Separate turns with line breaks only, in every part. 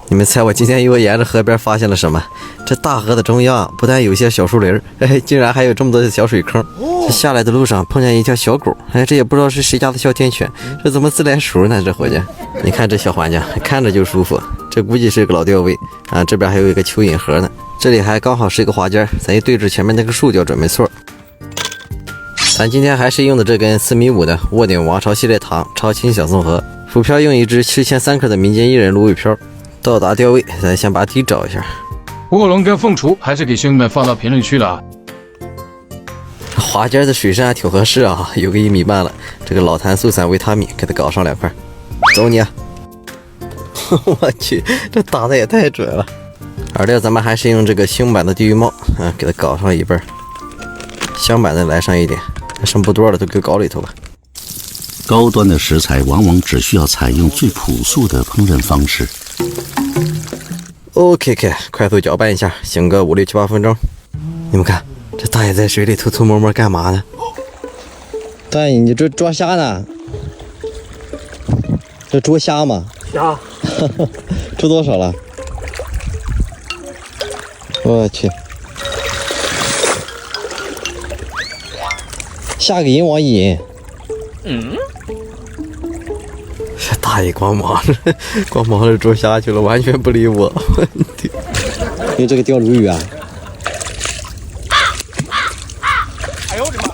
你们猜我今天又沿着河边发现了什么？这大河的中央不但有些小树林，竟然还有这么多的小水坑。这下来的路上碰见一条小狗，这也不知道是谁家的哮天犬，这怎么自来熟呢？这伙计，你看这小环境，看着就舒服。这估计是个老钓位啊，这边还有一个蚯蚓盒呢，这里还刚好是一个滑尖，咱一对着前面那个树就准没错。咱今天还是用的这根4.5米的卧顶王朝系列糖超轻小送盒，浮漂用一只7300克的民间艺人芦苇漂。到达钓位，咱先把底找一下。
卧龙跟凤雏还是给兄弟们放到评论区了啊。
滑尖的水深还挺合适啊，有个1.5米了。这个老坛素散维他命给它搞上2块，走你啊！我去，这打的也太准了。饵料咱们还是用这个星版的地狱帽啊，给它搞上1半。香版的来上一点，剩不多了都给搞里头吧。
高端的食材往往只需要采用最朴素的烹饪方式。
OK， 快速搅拌一下，醒个5、6、7、8分钟。你们看，这大爷在水里偷偷摸摸干嘛呢？大爷，你这捉虾呢？这捉虾吗？
虾。
捉多少了？我去，下个银网一银。这大爷光忙着捉虾去了，完全不理我。用这个钓鲈鱼啊？
哎呦我的妈！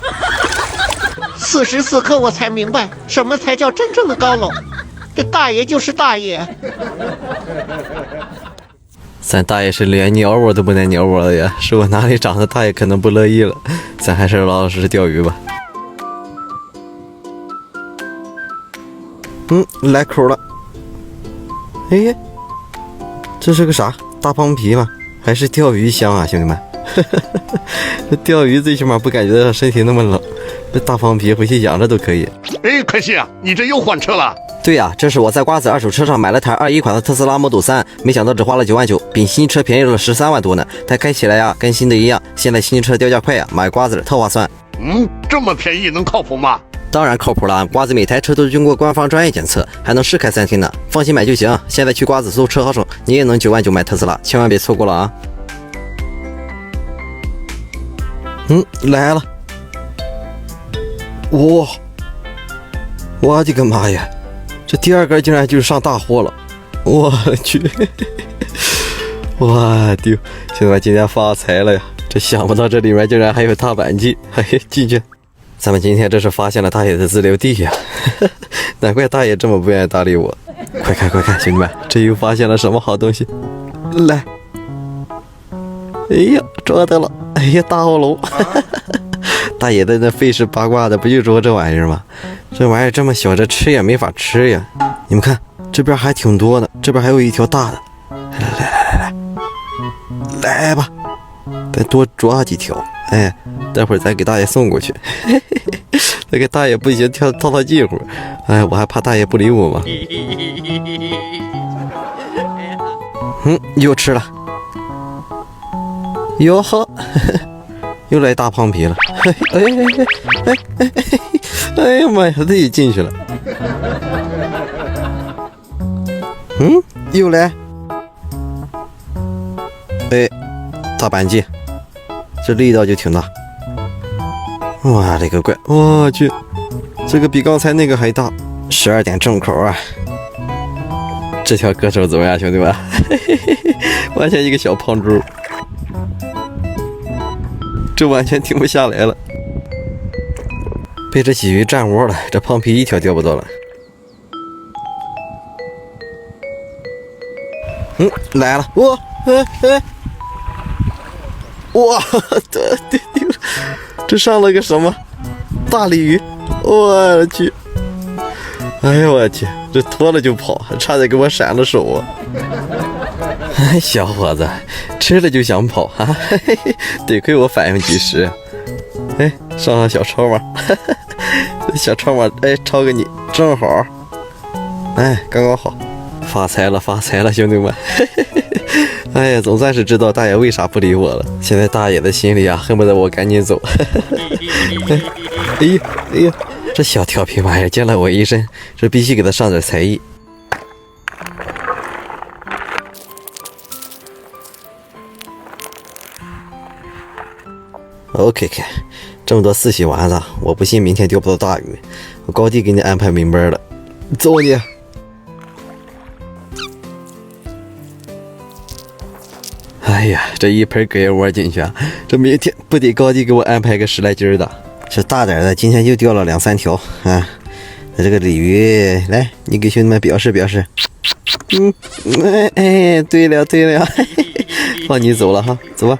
此时此刻我才明白，什么才叫真正的高冷。这大爷就是大爷。
咱大爷是连鸟我都不带鸟我的呀，是我哪里长的大爷可能不乐意了。咱还是老老实实钓鱼吧。来口了。哎，这是个啥？大胖皮吗？还是钓鱼香啊，兄弟们！这钓鱼最起码不感觉到身体那么冷。这大胖皮回去养着都可以。
哎，凯西啊，你这又换车了？
对呀，这是我在瓜子二手车上买了台21款的特斯拉 Model 3，没想到只花了9万9，比新车便宜了13万多呢。它开起来呀，跟新的一样。现在新车掉价快呀，买瓜子特划算。
这么便宜能靠谱吗？
当然靠谱了，瓜子每台车都经过官方专业检测，还能试开3天呢，放心买就行。现在去瓜子搜车好省，你也能9万9买特斯拉，千万别错过了啊！来了，哇，我的个妈呀，这第2根竟然就是上大货了，我去，我丢，兄弟们今天发财了呀！这想不到这里面竟然还有大板剂，进去。咱们今天这是发现了大爷的自留地呀，难怪大爷这么不愿意搭理我。快看，兄弟们，这又发现了什么好东西？来，哎呀，捉到了！哎呀，大澳龙！大爷在那费事八卦的，不就捉这玩意儿吗？这玩意儿这么小，这吃也没法吃呀。你们看，这边还挺多的，这边还有一条大的。来吧，再多抓几条。哎，待会儿咱给大爷送过去。那个大爷不行，套近乎。哎，我还怕大爷不理我嘛。又吃了。哟呵，又来大胖皮了。哎呀妈呀，他也进去了。又来。哎，大板剂。这力道就挺大，哇这个乖，我去，这个比刚才那个还大，12点正口啊！这条歌手怎么样，兄弟们？完全一个小胖猪，这完全停不下来了，被这鲫鱼占窝了，这胖皮一条钓不到了。来了，哇，这上了个什么大鲤鱼？我去！哎呦我去，这脱了就跑，差点给我闪了手啊！哎，小伙子，吃了就想跑啊！得亏我反应及时。哎，上小超嘛，小超嘛，哎，超个你正好，哎，刚刚好，发财了，兄弟们！哎呀，总算是知道大爷为啥不理我了。现在大爷的心里啊，恨不得我赶紧走。哎呀，这小调皮玩意儿溅了我一身，这必须给他上点才艺。OK，这么多四喜丸子，我不信明天钓不到大鱼。我高低给你安排明白了，走你！哎呀，这一盆蛤蜊进去啊，这明天不得高低给我安排个10来斤的。这大点的今天就钓了2、3条啊。那这个鲤鱼，来，你给兄弟们表示表示。对了，放你走了哈，走吧。